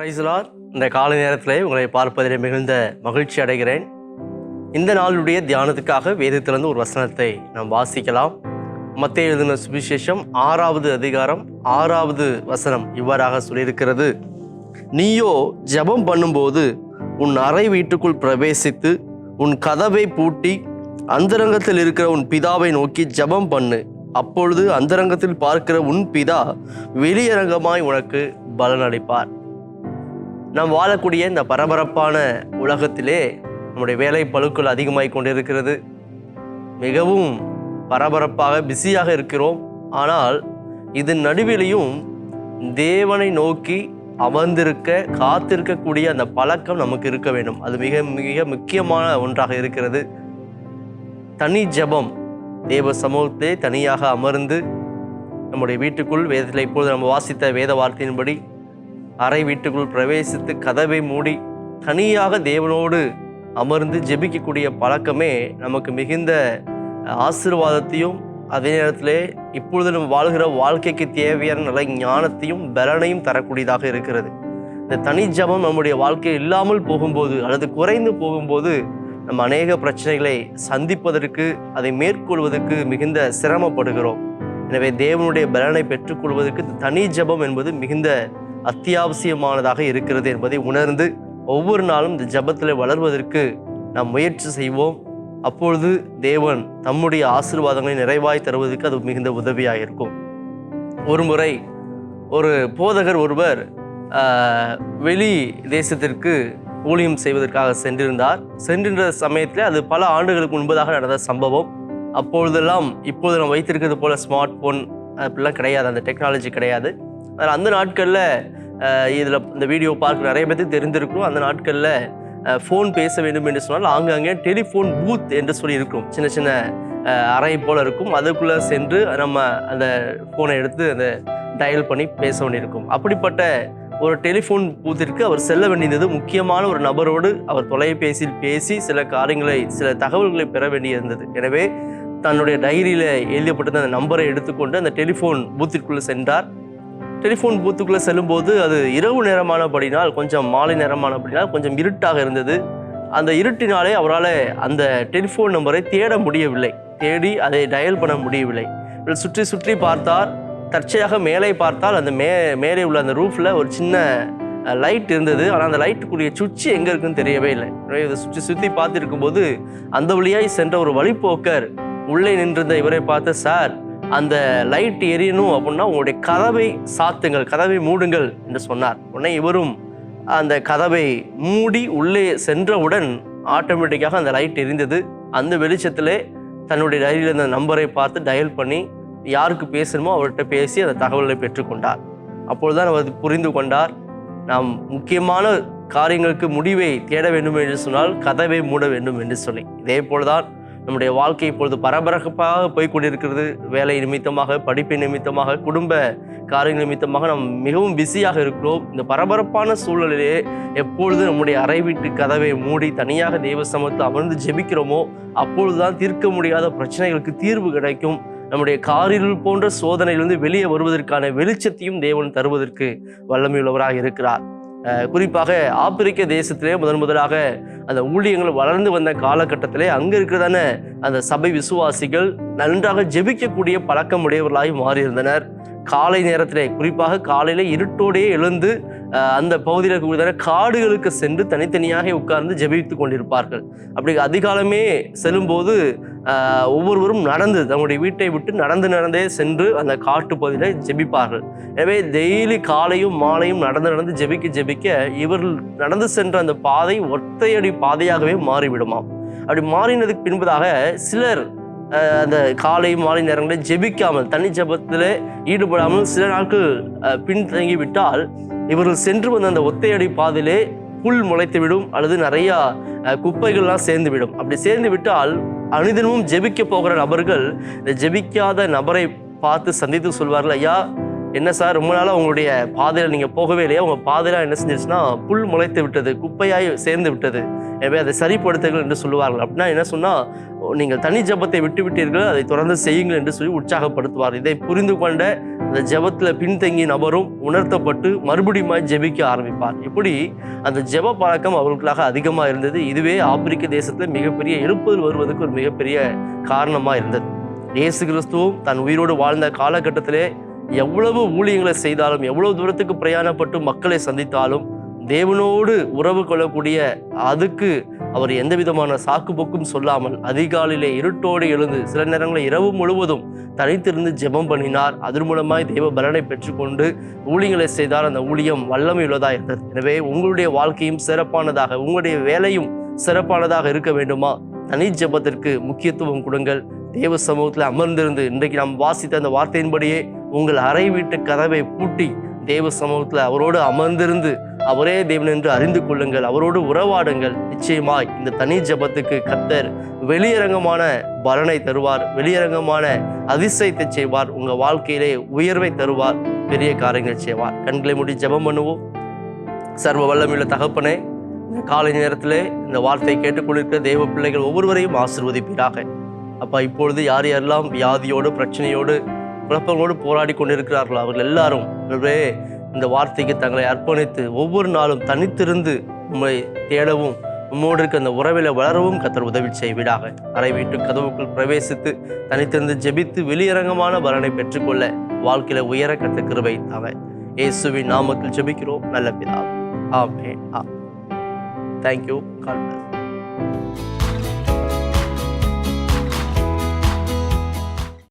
Price Lord. இந்த காலை நேரத்திலே உங்களை பார்ப்பதிலே மிகுந்த மகிழ்ச்சி அடைகிறேன். இந்த நாளுடைய தியானத்துக்காக வேதத்திலிருந்து ஒரு வசனத்தை நாம் வாசிக்கலாம். மத்தேயு எழுதின சுவிசேஷம் 6வது அதிகாரம் 6வது வசனம் இவ்வாறாக சொல்லியிருக்கிறது. நீயோ ஜெபம் பண்ணும்போது உன் அறை வீட்டுக்குள் பிரவேசித்து உன் கதவை பூட்டி அந்தரங்கத்தில் இருக்கிற உன் பிதாவை நோக்கி ஜெபம் பண்ணு. அப்பொழுது அந்தரங்கத்தில் பார்க்கிற உன் பிதா வெளியரங்கமாய் உனக்கு பலனளிப்பார். நாம் வாழக்கூடிய இந்த பரபரப்பான உலகத்திலே நம்முடைய வேலை பளுக்கள் அதிகமாகிக் கொண்டிருக்கிறது. மிகவும் பரபரப்பாக பிஸியாக இருக்கிறோம். ஆனால் இதன் நடுவிலையும் தேவனை நோக்கி அமர்ந்திருக்க காத்திருக்கக்கூடிய அந்த பழக்கம் நமக்கு இருக்க வேண்டும். அது மிக மிக முக்கியமான ஒன்றாக இருக்கிறது. தனி ஜெபம், தேவ சமூகத்தை தனியாக அமர்ந்து நம்முடைய வீட்டுக்குள் வேதத்தில் இப்பொழுது நம்ம வாசித்த வேத வார்த்தையின்படி அறை வீட்டுக்குள் பிரவேசித்து கதவை மூடி தனியாக தேவனோடு அமர்ந்து ஜெபிக்கக்கூடிய பழக்கமே நமக்கு மிகுந்த ஆசீர்வாதத்தையும் அதே நேரத்திலே இப்பொழுது நம்ம வாழ்கிற வாழ்க்கைக்கு தேவையான நல்ல ஞானத்தையும் பலனையும் தரக்கூடியதாக இருக்கிறது. இந்த தனி ஜெபம் நம்முடைய வாழ்க்கை இல்லாமல் போகும்போது அல்லது குறைந்து போகும்போது நம்ம அநேக பிரச்சனைகளை சந்திப்பதற்கு அதை மேற்கொள்வதற்கு மிகுந்த சிரமப்படுகிறோம். எனவே தேவனுடைய பலனை பெற்றுக்கொள்வதற்கு தனி ஜெபம் என்பது மிகுந்த அத்தியாவசியமானதாக இருக்கிறது என்பதை உணர்ந்து ஒவ்வொரு நாளும் இந்த ஜெபத்தில் வளர்வதற்கு நாம் முயற்சி செய்வோம். அப்பொழுது தேவன் தம்முடைய ஆசீர்வாதங்களை நிறைவாய் தருவதற்கு அது மிகுந்த உதவியாக இருக்கும். ஒரு முறை ஒரு போதகர் ஒருவர் வெளி தேசத்திற்கு ஊழியம் செய்வதற்காக சென்றிருந்தார். சென்றிருந்த சமயத்தில் அது பல ஆண்டுகளுக்கு முன்பதாக நடந்த சம்பவம். அப்பொழுதெல்லாம் இப்போது நம்ம வைத்திருக்கிறது போல ஸ்மார்ட் ஃபோன் அப்படிலாம் கிடையாது, அந்த டெக்னாலஜி கிடையாது. அதனால் அந்த நாட்களில் இதில் இந்த வீடியோ பார்க்க நிறைய பேருக்கு தெரிந்திருக்கும். அந்த நாட்களில் ஃபோன் பேச வேண்டும் என்று சொன்னால் ஆங்காங்கே டெலிஃபோன் பூத் என்று சொல்லி இருக்கும். சின்ன சின்ன அறை போல் இருக்கும். அதுக்குள்ளே சென்று நம்ம அந்த ஃபோனை எடுத்து அந்த டயல் பண்ணி பேச வேண்டியிருக்கும். அப்படிப்பட்ட ஒரு டெலிஃபோன் பூத்திற்கு அவர் செல்ல வேண்டியது. முக்கியமான ஒரு நபரோடு அவர் தொலைபேசியில் பேசி சில காரியங்களை சில தகவல்களை பெற வேண்டியிருந்தது. எனவே தன்னுடைய டைரியில் எழுதப்பட்ட அந்த நம்பரை எடுத்துக்கொண்டு அந்த டெலிஃபோன் பூத்திற்குள்ளே சென்றார். டெலிஃபோன் பூத்துக்குள்ளே செல்லும்போது அது இரவு நேரமானபடினால், கொஞ்சம் மாலை நேரமானபடினால் கொஞ்சம் இருட்டாக இருந்தது. அந்த இருட்டினாலே அவரால் அந்த டெலிஃபோன் நம்பரை தேட முடியவில்லை. தேடி அதை டயல் பண்ண முடியவில்லை. சுற்றி சுற்றி பார்த்தார். தற்செயலாக மேலே பார்த்தால் அந்த மேலே உள்ள அந்த ரூஃபில் ஒரு சின்ன லைட் இருந்தது. ஆனால் அந்த லைட்டுக்குரிய சுவிட்ச் எங்கே இருக்குன்னு தெரியவே இல்லை. இதை சுற்றி சுற்றி பார்த்துருக்கும்போது அந்த வழியாய் சென்ற ஒரு வழிப்போக்கர் உள்ளே நின்றிருந்த இவரை பார்த்து, சார், அந்த லைட் எரியணும் அப்படின்னா உங்களுடைய கதவை சாத்துங்கள், கதவை மூடுங்கள் என்று சொன்னார். உடனே இவரும் அந்த கதவை மூடி உள்ளே சென்றவுடன் ஆட்டோமேட்டிக்காக அந்த லைட் எரிந்தது. அந்த வெளிச்சத்திலே தன்னுடைய டைரியில் அந்த நம்பரை பார்த்து டயல் பண்ணி யாருக்கு பேசணுமோ அவர்கிட்ட பேசி அந்த தகவலை பெற்றுக்கொண்டார். அப்பொழுதுதான் அவர் புரிந்து கொண்டார், நாம் முக்கியமான காரியங்களுக்கு முடிவை தேட வேண்டும் என்று சொன்னால் கதவை மூட வேண்டும் என்று சொல்லி. இதே போலதான் நம்முடைய வாழ்க்கை இப்பொழுது பரபரப்பாக போய்கொண்டிருக்கிறது. வேலை நிமித்தமாக, படிப்பு நிமித்தமாக, குடும்ப காரியங்கள் நிமித்தமாக நாம் மிகவும் பிஸியாக இருக்கிறோம். இந்த பரபரப்பான சூழலிலே எப்பொழுது நம்முடைய அறை வீட்டு கதவை மூடி தனியாக தேவ சமூகத்தில் அமர்ந்து ஜெபிக்கிறோமோ அப்பொழுதுதான் தீர்க்க முடியாத பிரச்சனைகளுக்கு தீர்வு கிடைக்கும். நம்முடைய காரிருள் போன்ற சோதனையிலிருந்து வெளியே வருவதற்கான வெளிச்சத்தையும் தேவன் தருவதற்கு வல்லமையுள்ளவராக இருக்கிறார். குறிப்பாக ஆப்பிரிக்க தேசத்திலே முதலாக அந்த ஊழியங்கள் வளர்ந்து வந்த காலகட்டத்திலே அங்கே இருக்கிறதான அந்த சபை விசுவாசிகள் நன்றாக ஜெபிக்கக்கூடிய பழக்கம் உடையவர்களாய் மாறியிருந்தனர். காலை நேரத்திலே, குறிப்பாக காலையில் இருட்டோடே எழுந்து அந்த பகுதியில் இருக்கக்கூடியதான காடுகளுக்கு சென்று தனித்தனியாக உட்கார்ந்து ஜெபித்து கொண்டிருப்பார்கள். அப்படி அதிகாலமே செல்லும்போது ஒவ்வொருவரும் நடந்து தங்களுடைய வீட்டை விட்டு நடந்தே சென்று அந்த காட்டு பகுதியில் ஜெபிப்பார்கள். எனவே டெய்லி காலையும் மாலையும் நடந்து ஜெபிக்க இவர்கள் நடந்து சென்ற அந்த பாதை ஒத்தையடி பாதையாகவே மாறிவிடுமாம். அப்படி மாறினதுக்கு பின்பதாக சிலர் அந்த காலை மாலை நேரங்களில் ஜெபிக்காமல், தனி ஜெபத்தில் ஈடுபடாமல் சில நாட்கள் பின்தங்கி விட்டால் இவர்கள் சென்று வந்த அந்த ஒத்தையடி பாதையிலே புல் முளைத்து விடும் அல்லது நிறையா குப்பைகள்லாம் சேர்ந்து விடும். அப்படி சேர்ந்து விட்டால் அனுதினமும் ஜெபிக்க போகிற நபர்கள் இந்த ஜெபிக்காத நபரை பார்த்து சந்தித்து சொல்வார்கள், ஐயா, என்ன சார், ரொம்ப நாளாக உங்களுடைய பாதையில் நீங்கள் போகவே இல்லையா? உங்கள் பாதையெல்லாம் என்ன செஞ்சிருச்சுன்னா புல் முளைத்து விட்டது, குப்பையாய் சேர்ந்து விட்டது, எனவே அதை சரிப்படுத்துங்கள் என்று சொல்லுவார்கள். அப்படின்னா என்ன சொன்னால், நீங்கள் தனி ஜெபத்தை விட்டு விட்டீர்கள், அதை தொடர்ந்து செய்யுங்கள் என்று சொல்லி உற்சாகப்படுத்துவார். இதை புரிந்து கொண்ட அந்த ஜெபத்தில் பின்தங்கிய நபரும் உணர்த்தப்பட்டு மறுபடியும் ஜெபிக்க ஆரம்பிப்பார். இப்படி அந்த ஜெப பழக்கம் அவர்களுக்காக அதிகமாக இருந்தது. இதுவே ஆப்பிரிக்க தேசத்தில் மிகப்பெரிய எழுப்புதல் வருவதற்கு ஒரு மிகப்பெரிய காரணமாக இருந்தது. இயேசு கிறிஸ்துவும் தன் உயிரோடு வாழ்ந்த காலகட்டத்திலே எவ்வளவு ஊழியங்களை செய்தாலும், எவ்வளவு தூரத்துக்கு பிரயாணப்பட்டு மக்களை சந்தித்தாலும், தேவனோடு உறவு கொள்ளக்கூடிய அதுக்கு அவர் எந்த விதமான சாக்கு போக்கும் சொல்லாமல் அதிகாலையிலே இருட்டோடு எழுந்து சில நேரங்களில் இரவு முழுவதும் தனித்திருந்து ஜெபம் பண்ணினார். அதன் மூலமாய் தேவ பலனை பெற்றுக்கொண்டு ஊழியங்களை செய்தால் அந்த ஊழியம் வல்லமை உள்ளதாக இருந்தது. எனவே உங்களுடைய வாழ்க்கையும் சிறப்பானதாக, உங்களுடைய வேலையும் சிறப்பானதாக இருக்க வேண்டுமா? தனி ஜெபத்திற்கு முக்கியத்துவம் கொடுங்கள். தேவ சமூகத்தில் அமர்ந்திருந்து இன்றைக்கு நாம் வாசித்த அந்த வார்த்தையின்படியே உங்கள் அறை வீட்டு கதவை பூட்டி தேவ சமூகத்தில் அவரோடு அமர்ந்திருந்து அவரே தேவன் என்று அறிந்து கொள்ளுங்கள். அவரோடு உறவாடுங்கள். நிச்சயமாய் இந்த தனி ஜெபத்துக்கு கர்த்தர் வெளியரங்கமான பலனை தருவார், வெளியரங்கமான அதிசயத்தை செய்வார், உங்கள் வாழ்க்கையிலே உயர்வை தருவார், பெரிய காரியங்கள் செய்வார். கண்களை மூடி ஜெபம் பண்ணுவோம். சர்வ வல்லமையுள்ள தகப்பனே, இந்த காலை நேரத்திலே இந்த வார்த்தையை கேட்டுக்கொண்டிருக்கிற தேவ பிள்ளைகள் ஒவ்வொருவரையும் ஆசீர்வதிப்பீராக. அப்பா, இப்பொழுது யார் யாரெல்லாம் வியாதியோடு, பிரச்சனையோடு, குழப்பங்களோடு போராடி கொண்டிருக்கிறார்களோ அவர்கள் எல்லாரும் இந்த வார்த்தைக்கு தங்களை அர்ப்பணித்து ஒவ்வொரு நாளும் தனித்திருந்து உம்மை தேடவும், உம்மோடு இருக்க அந்த உறவில வளரவும் கர்த்தர் உதவி செய்வீராக. அறை வீட்டு கதவுக்குள் பிரவேசித்து தனித்திருந்து ஜெபித்து வெளியரங்கமான பலனை பெற்றுக்கொள்ள வாழ்க்கையில உயர கர்த்தர் கிருபை தாங்க. இயேசுவின் நாமத்தில் ஜெபிக்கிறோம் நல்ல பிதாவே. ஆமென். தேங்க்யூ. God plus.